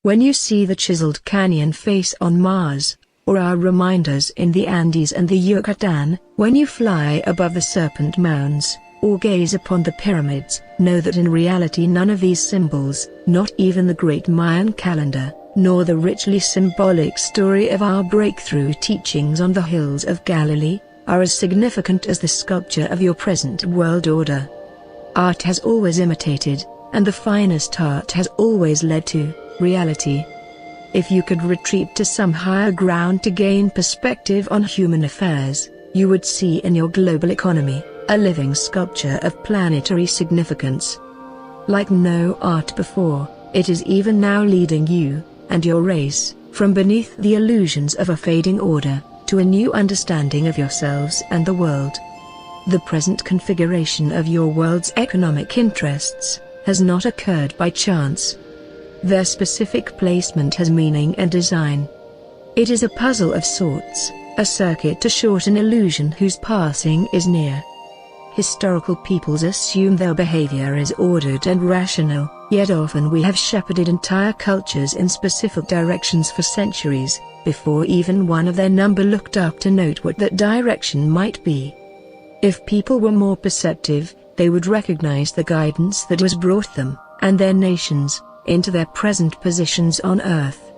When you see the chiseled canyon face on Mars, or our reminders in the Andes and the Yucatan, when you fly above the Serpent Mounds, or gaze upon the pyramids, know that in reality none of these symbols, not even the great Mayan calendar, nor the richly symbolic story of our breakthrough teachings on the hills of Galilee, are as significant as the sculpture of your present world order. Art has always imitated, and the finest art has always led to, reality. If you could retreat to some higher ground to gain perspective on human affairs, you would see in your global economy a living sculpture of planetary significance. Like no art before, it is even now leading you, and your race, from beneath the illusions of a fading order, to a new understanding of yourselves and the world. The present configuration of your world's economic interests has not occurred by chance. Their specific placement has meaning and design. It is a puzzle of sorts, a circuit to short an illusion whose passing is near. Historical peoples assume their behavior is ordered and rational, yet often we have shepherded entire cultures in specific directions for centuries, before even one of their number looked up to note what that direction might be. If people were more perceptive, they would recognize the guidance that has brought them, and their nations, into their present positions on Earth.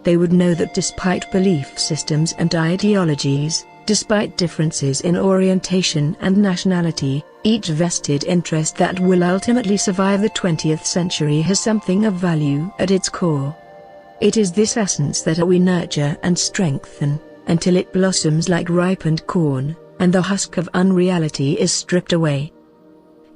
They would know that despite belief systems and ideologies, despite differences in orientation and nationality, each vested interest that will ultimately survive the 20th century has something of value at its core. It is this essence that we nurture and strengthen, until it blossoms like ripened corn, and the husk of unreality is stripped away.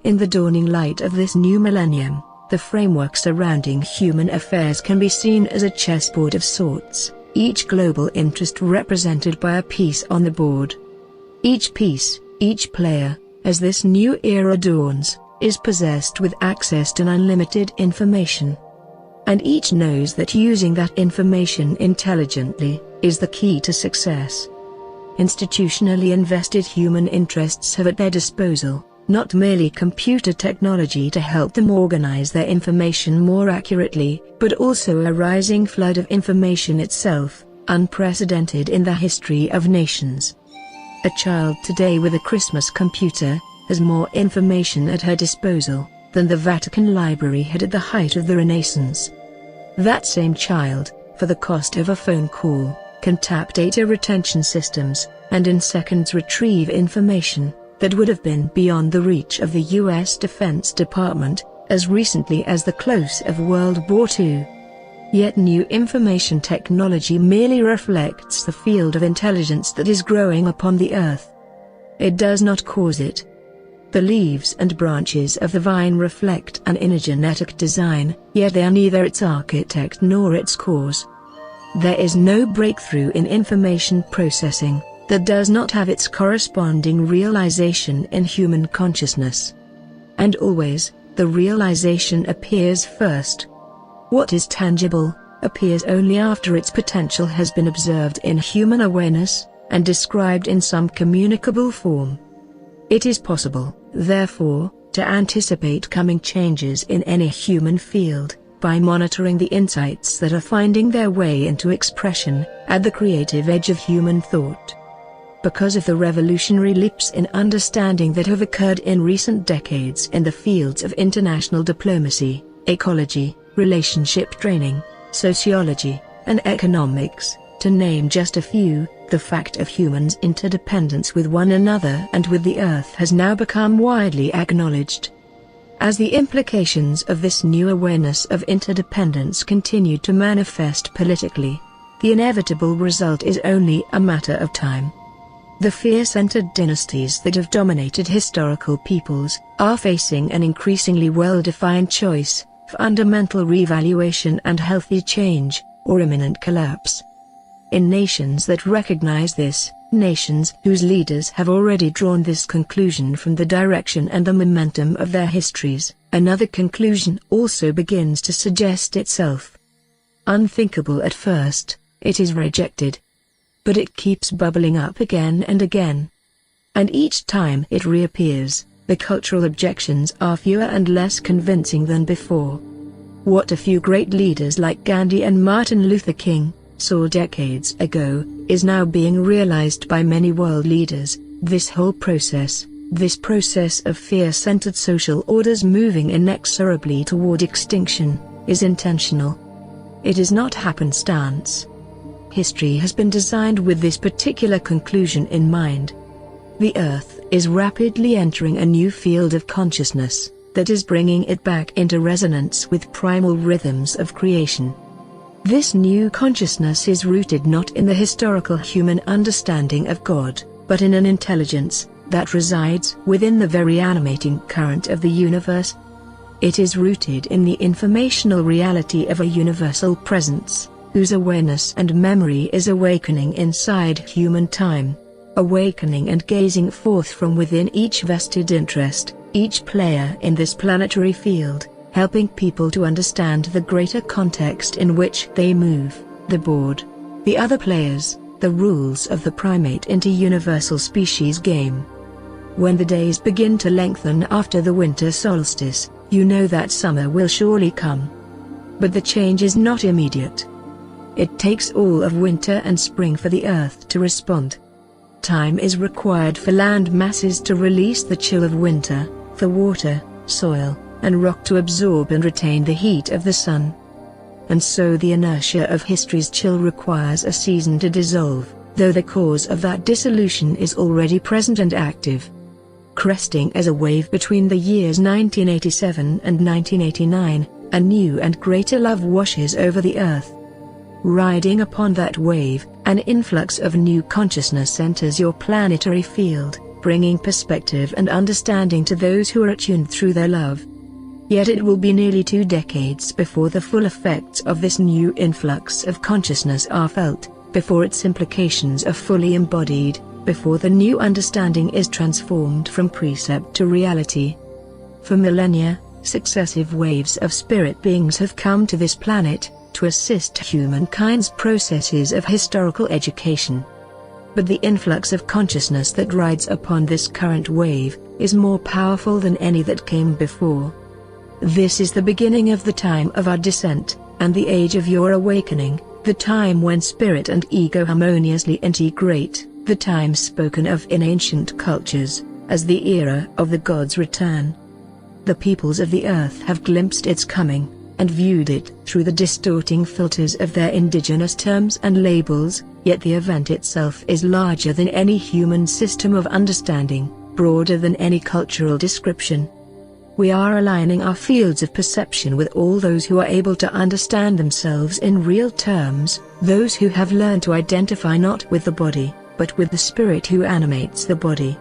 In the dawning light of this new millennium, the framework surrounding human affairs can be seen as a chessboard of sorts, each global interest represented by a piece on the board. Each piece, each player, as this new era dawns, is possessed with access to unlimited information. And each knows that using that information intelligently is the key to success. Institutionally invested human interests have at their disposal not merely computer technology to help them organize their information more accurately, but also a rising flood of information itself, unprecedented in the history of nations. A child today with a Christmas computer has more information at her disposal than the Vatican Library had at the height of the Renaissance. That same child, for the cost of a phone call, can tap data retention systems, and in seconds retrieve information that would have been beyond the reach of the U.S. Defense Department, as recently as the close of World War II. Yet new information technology merely reflects the field of intelligence that is growing upon the earth. It does not cause it. The leaves and branches of the vine reflect an inner genetic design, yet they are neither its architect nor its cause. There is no breakthrough in information processing that does not have its corresponding realization in human consciousness. And always, the realization appears first. What is tangible appears only after its potential has been observed in human awareness, and described in some communicable form. It is possible, therefore, to anticipate coming changes in any human field, by monitoring the insights that are finding their way into expression, at the creative edge of human thought. Because of the revolutionary leaps in understanding that have occurred in recent decades in the fields of international diplomacy, ecology, relationship training, sociology, and economics, to name just a few, the fact of humans' interdependence with one another and with the earth has now become widely acknowledged. As the implications of this new awareness of interdependence continue to manifest politically, the inevitable result is only a matter of time. The fear-centered dynasties that have dominated historical peoples are facing an increasingly well-defined choice: fundamental revaluation and healthy change, or imminent collapse. In nations that recognize this, nations whose leaders have already drawn this conclusion from the direction and the momentum of their histories, another conclusion also begins to suggest itself. Unthinkable at first, it is rejected. But it keeps bubbling up again and again. And each time it reappears, the cultural objections are fewer and less convincing than before. What a few great leaders like Gandhi and Martin Luther King saw decades ago, is now being realized by many world leaders. This whole process, this process of fear-centered social orders moving inexorably toward extinction, is intentional. It is not happenstance. History has been designed with this particular conclusion in mind. The Earth is rapidly entering a new field of consciousness that is bringing it back into resonance with primal rhythms of creation. This new consciousness is rooted not in the historical human understanding of God, but in an intelligence that resides within the very animating current of the universe. It is rooted in the informational reality of a universal presence, whose awareness and memory is awakening inside human time. Awakening and gazing forth from within each vested interest, each player in this planetary field, helping people to understand the greater context in which they move, the board, the other players, the rules of the primate inter-universal species game. When the days begin to lengthen after the winter solstice, you know that summer will surely come. But the change is not immediate. It takes all of winter and spring for the Earth to respond. Time is required for land masses to release the chill of winter, for water, soil, and rock to absorb and retain the heat of the sun. And so the inertia of history's chill requires a season to dissolve, though the cause of that dissolution is already present and active. Cresting as a wave between the years 1987 and 1989, a new and greater love washes over the Earth. Riding upon that wave, an influx of new consciousness enters your planetary field, bringing perspective and understanding to those who are attuned through their love. Yet it will be nearly 2 decades before the full effects of this new influx of consciousness are felt, before its implications are fully embodied, before the new understanding is transformed from precept to reality. For millennia, successive waves of spirit beings have come to this planet, to assist humankind's processes of historical education. But the influx of consciousness that rides upon this current wave, is more powerful than any that came before. This is the beginning of the time of our descent, and the age of your awakening, the time when spirit and ego harmoniously integrate, the time spoken of in ancient cultures, as the era of the God's return. The peoples of the earth have glimpsed its coming, and viewed it through the distorting filters of their indigenous terms and labels, yet the event itself is larger than any human system of understanding, broader than any cultural description. We are aligning our fields of perception with all those who are able to understand themselves in real terms, those who have learned to identify not with the body, but with the spirit who animates the body.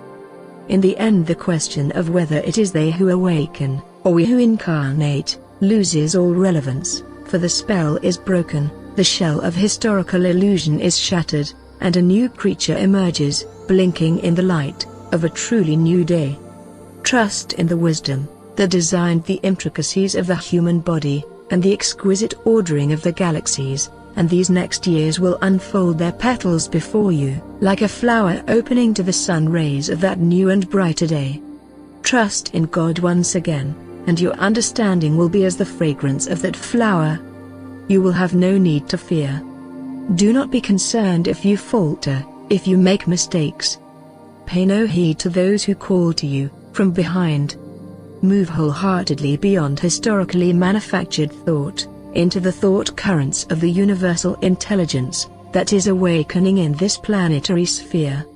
In the end, the question of whether it is they who awaken, or we who incarnate, loses all relevance, for the spell is broken, the shell of historical illusion is shattered, and a new creature emerges, blinking in the light of a truly new day. Trust in the wisdom that designed the intricacies of the human body, and the exquisite ordering of the galaxies, and these next years will unfold their petals before you, like a flower opening to the sun rays of that new and brighter day. Trust in God once again, and your understanding will be as the fragrance of that flower. You will have no need to fear. Do not be concerned if you falter, if you make mistakes. Pay no heed to those who call to you from behind. Move wholeheartedly beyond historically manufactured thought, into the thought currents of the universal intelligence that is awakening in this planetary sphere.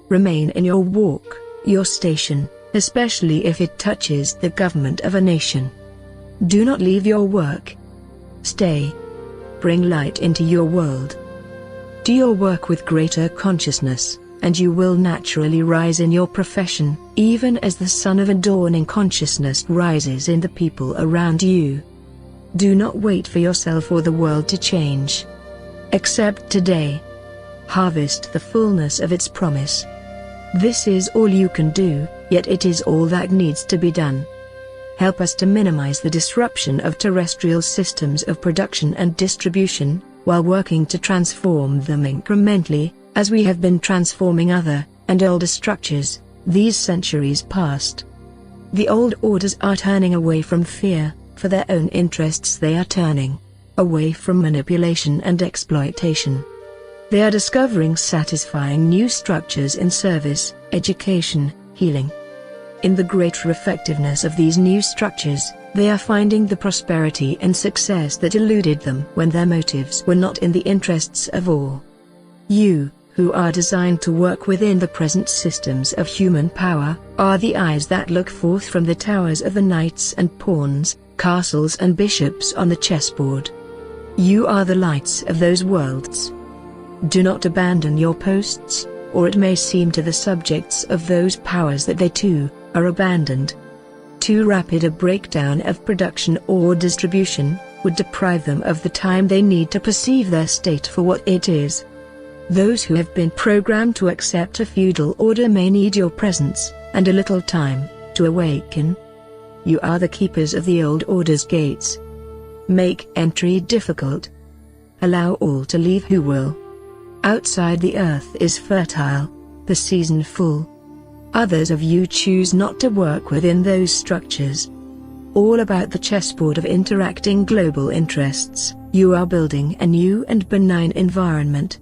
Remain in your walk, your station, especially if it touches the government of a nation. Do not leave your work. Stay. Bring light into your world. Do your work with greater consciousness, and you will naturally rise in your profession, even as the sun of a dawning consciousness rises in the people around you. Do not wait for yourself or the world to change. Accept today. Harvest the fullness of its promise. This is all you can do, yet it is all that needs to be done. Help us to minimize the disruption of terrestrial systems of production and distribution, while working to transform them incrementally, as we have been transforming other, and older structures, these centuries past. The old orders are turning away from fear, For their own interests they are turning away from manipulation and exploitation. They are discovering satisfying new structures in service, education, healing. In the greater effectiveness of these new structures, they are finding the prosperity and success that eluded them when their motives were not in the interests of all. You, who are designed to work within the present systems of human power, are the eyes that look forth from the towers of the knights and pawns, castles and bishops on the chessboard. You are the lights of those worlds. Do not abandon your posts, or it may seem to the subjects of those powers that they too are abandoned. Too rapid a breakdown of production or distribution would deprive them of the time they need to perceive their state for what it is. Those who have been programmed to accept a feudal order may need your presence, and a little time, to awaken. You are the keepers of the old order's gates. Make entry difficult. Allow all to leave who will. Outside the earth is fertile, the season full. Others of you choose not to work within those structures. All about the chessboard of interacting global interests, you are building a new and benign environment.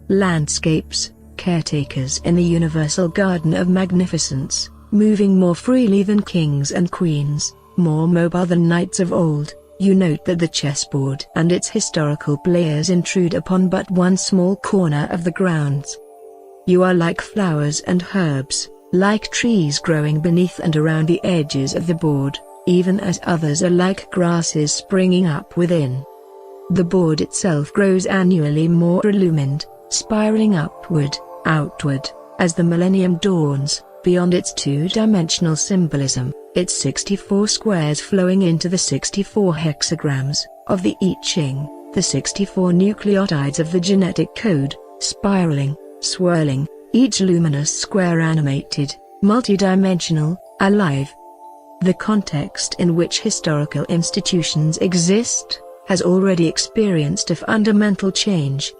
Landscapes, caretakers in the universal garden of magnificence, moving more freely than kings and queens, more mobile than knights of old. You note that the chessboard and its historical players intrude upon but one small corner of the grounds. You are like flowers and herbs, like trees growing beneath and around the edges of the board, even as others are like grasses springing up within. The board itself grows annually more illumined, spiraling upward, outward, as the millennium dawns, beyond its two-dimensional symbolism, its 64 squares flowing into the 64 hexagrams of the I Ching, the 64 nucleotides of the genetic code, spiraling, swirling, each luminous square animated, multidimensional, alive. The context in which historical institutions exist has already experienced a fundamental change.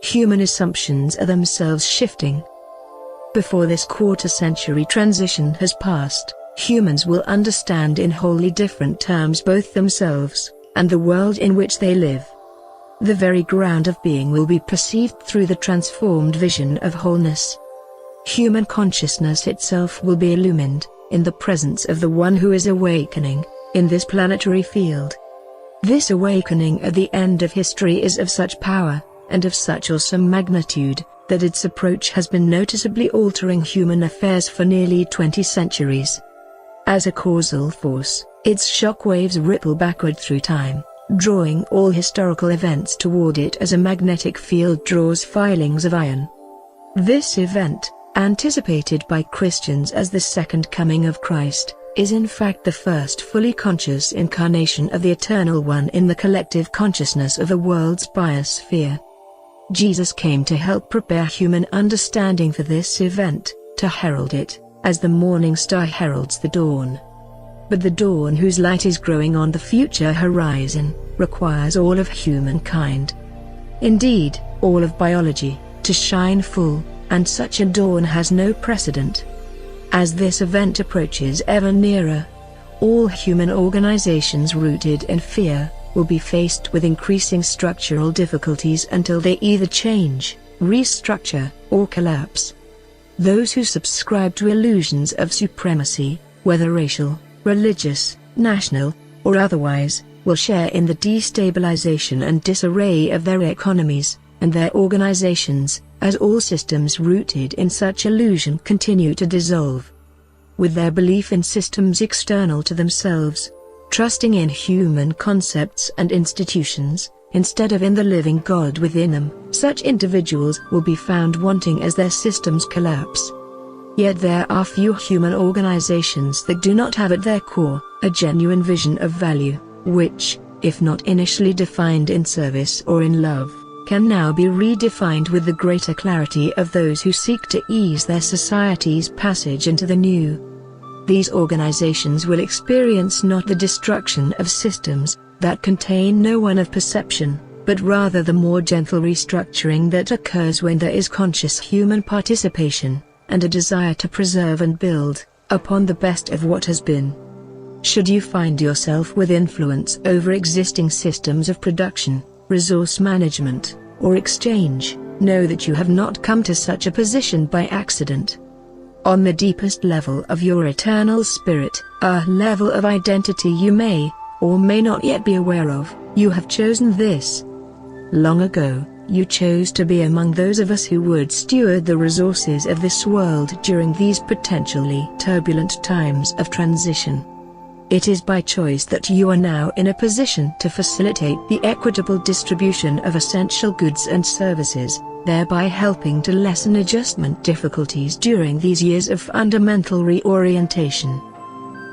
Human assumptions are themselves shifting. Before this quarter-century transition has passed, humans will understand in wholly different terms both themselves and the world in which they live. The very ground of being will be perceived through the transformed vision of wholeness. Human consciousness itself will be illumined, in the presence of the one who is awakening, in this planetary field. This awakening at the end of history is of such power, and of such awesome magnitude, that its approach has been noticeably altering human affairs for nearly 20 centuries. As a causal force, its shock waves ripple backward through time, drawing all historical events toward it as a magnetic field draws filings of iron. This event, anticipated by Christians as the second coming of Christ, is in fact the first fully conscious incarnation of the Eternal One in the collective consciousness of the world's biosphere. Jesus came to help prepare human understanding for this event, to herald it, as the morning star heralds the dawn. But the dawn whose light is growing on the future horizon, requires all of humankind. Indeed, all of biology, to shine full, and such a dawn has no precedent. As this event approaches ever nearer, all human organizations rooted in fear will be faced with increasing structural difficulties until they either change, restructure, or collapse. Those who subscribe to illusions of supremacy, whether racial, religious, national, or otherwise, will share in the destabilization and disarray of their economies and their organizations, as all systems rooted in such illusion continue to dissolve. With their belief in systems external to themselves, trusting in human concepts and institutions, instead of in the living God within them, such individuals will be found wanting as their systems collapse. Yet there are few human organizations that do not have at their core a genuine vision of value, which, if not initially defined in service or in love, can now be redefined with the greater clarity of those who seek to ease their society's passage into the new. These organizations will experience not the destruction of systems that contain no one of perception, but rather the more gentle restructuring that occurs when there is conscious human participation, and a desire to preserve and build upon the best of what has been. Should you find yourself with influence over existing systems of production, resource management, or exchange, know that you have not come to such a position by accident. On the deepest level of your eternal spirit, a level of identity you may, or may not yet be aware of, you have chosen this. Long ago, you chose to be among those of us who would steward the resources of this world during these potentially turbulent times of transition. It is by choice that you are now in a position to facilitate the equitable distribution of essential goods and services, thereby helping to lessen adjustment difficulties during these years of fundamental reorientation.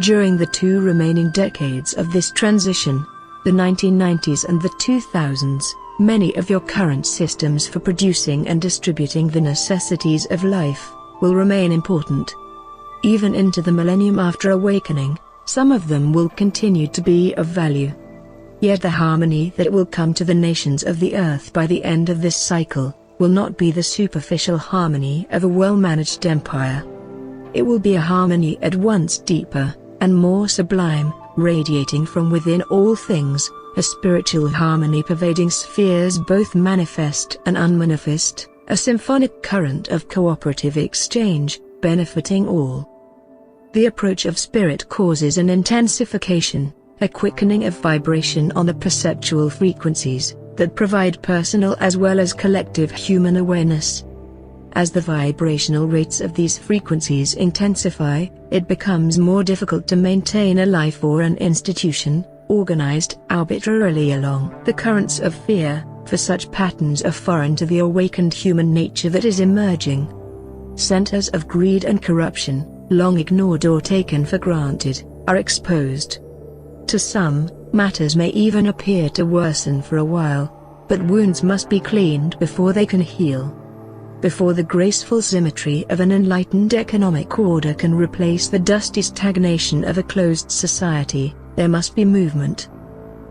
During the 2 remaining decades of this transition, the 1990s and the 2000s, many of your current systems for producing and distributing the necessities of life will remain important. Even into the millennium after awakening, some of them will continue to be of value. Yet the harmony that will come to the nations of the earth by the end of this cycle will not be the superficial harmony of a well-managed empire. It will be a harmony at once deeper and more sublime, radiating from within all things, a spiritual harmony pervading spheres both manifest and unmanifest, a symphonic current of cooperative exchange, benefiting all. The approach of spirit causes an intensification, a quickening of vibration on the perceptual frequencies that provide personal as well as collective human awareness. As the vibrational rates of these frequencies intensify, it becomes more difficult to maintain a life or an institution, organized arbitrarily along the currents of fear, for such patterns are foreign to the awakened human nature that is emerging. Centers of greed and corruption, long ignored or taken for granted, are exposed. To some, matters may even appear to worsen for a while, but wounds must be cleaned before they can heal. Before the graceful symmetry of an enlightened economic order can replace the dusty stagnation of a closed society, there must be movement.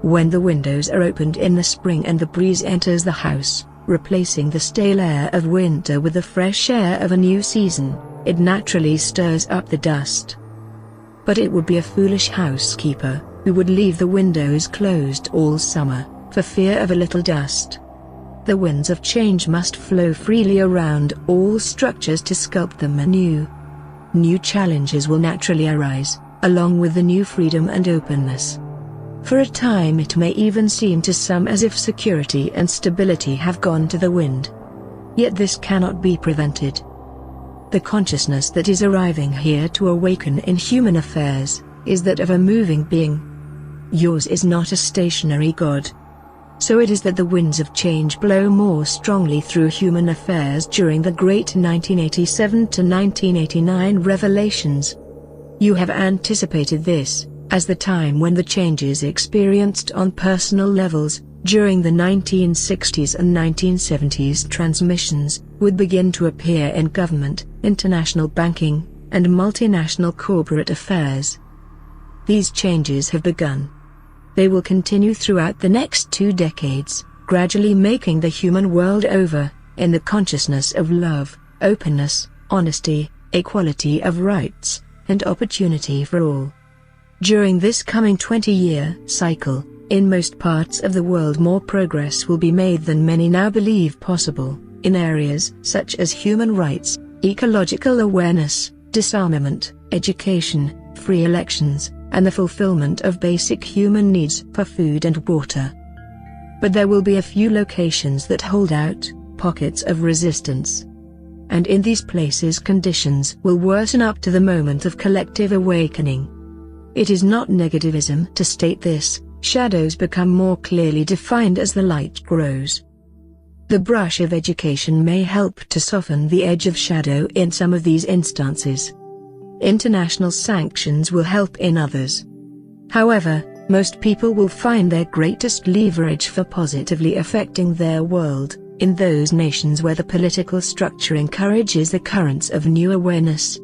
When the windows are opened in the spring and the breeze enters the house, replacing the stale air of winter with the fresh air of a new season, it naturally stirs up the dust. But it would be a foolish housekeeper who would leave the windows closed all summer, for fear of a little dust. The winds of change must flow freely around all structures to sculpt them anew. New challenges will naturally arise, along with the new freedom and openness. For a time it may even seem to some as if security and stability have gone to the wind. Yet this cannot be prevented. The consciousness that is arriving here to awaken in human affairs is that of a moving being. Yours is not a stationary God. So it is that the winds of change blow more strongly through human affairs during the great 1987 to 1989 revelations. You have anticipated this, as the time when the changes experienced on personal levels, during the 1960s and 1970s transmissions, would begin to appear in government, international banking, and multinational corporate affairs. These changes have begun. They will continue throughout the next 2 decades, gradually making the human world over, in the consciousness of love, openness, honesty, equality of rights, and opportunity for all. During this coming 20-year cycle, in most parts of the world more progress will be made than many now believe possible, in areas such as human rights, ecological awareness, disarmament, education, free elections, and the fulfillment of basic human needs for food and water. But there will be a few locations that hold out, pockets of resistance. And in these places conditions will worsen up to the moment of collective awakening. It is not negativism to state this, shadows become more clearly defined as the light grows. The brush of education may help to soften the edge of shadow in some of these instances. International sanctions will help in others. However, most people will find their greatest leverage for positively affecting their world in those nations where the political structure encourages the currents of new awareness.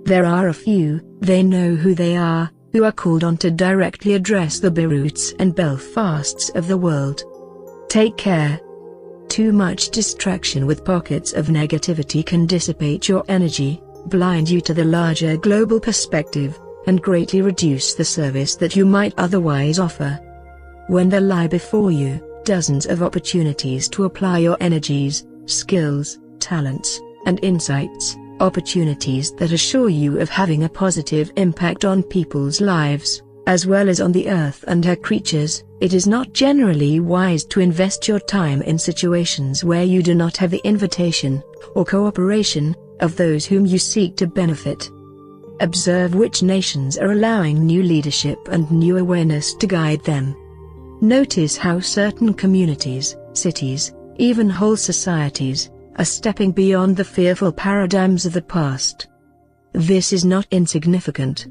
There are a few, they know who they are, who are called on to directly address the Beiruts and Belfasts of the world. Take care. Too much distraction with pockets of negativity can dissipate your energy, blind you to the larger global perspective, and greatly reduce the service that you might otherwise offer. When there lie before you dozens of opportunities to apply your energies, skills, talents, and insights, opportunities that assure you of having a positive impact on people's lives, as well as on the earth and her creatures, it is not generally wise to invest your time in situations where you do not have the invitation, or cooperation, of those whom you seek to benefit. Observe which nations are allowing new leadership and new awareness to guide them. Notice how certain communities, cities, even whole societies, are stepping beyond the fearful paradigms of the past. This is not insignificant.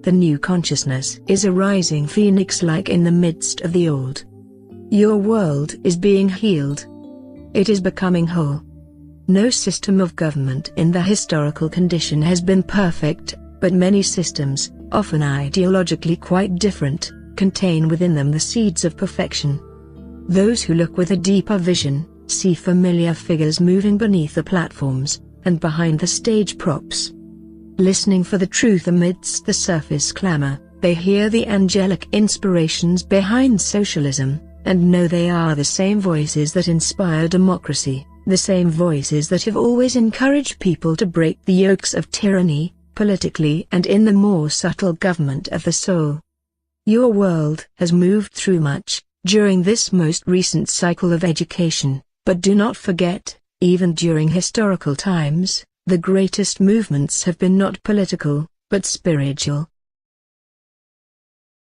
The new consciousness is a rising phoenix like in the midst of the old. Your world is being healed. It is becoming whole. No system of government in the historical condition has been perfect, but many systems, often ideologically quite different, contain within them the seeds of perfection. Those who look with a deeper vision, see familiar figures moving beneath the platforms, and behind the stage props. Listening for the truth amidst the surface clamor, they hear the angelic inspirations behind socialism, and know they are the same voices that inspire democracy, the same voices that have always encouraged people to break the yokes of tyranny, politically and in the more subtle government of the soul. Your world has moved through much during this most recent cycle of education, but do not forget, even during historical times, the greatest movements have been not political, but spiritual.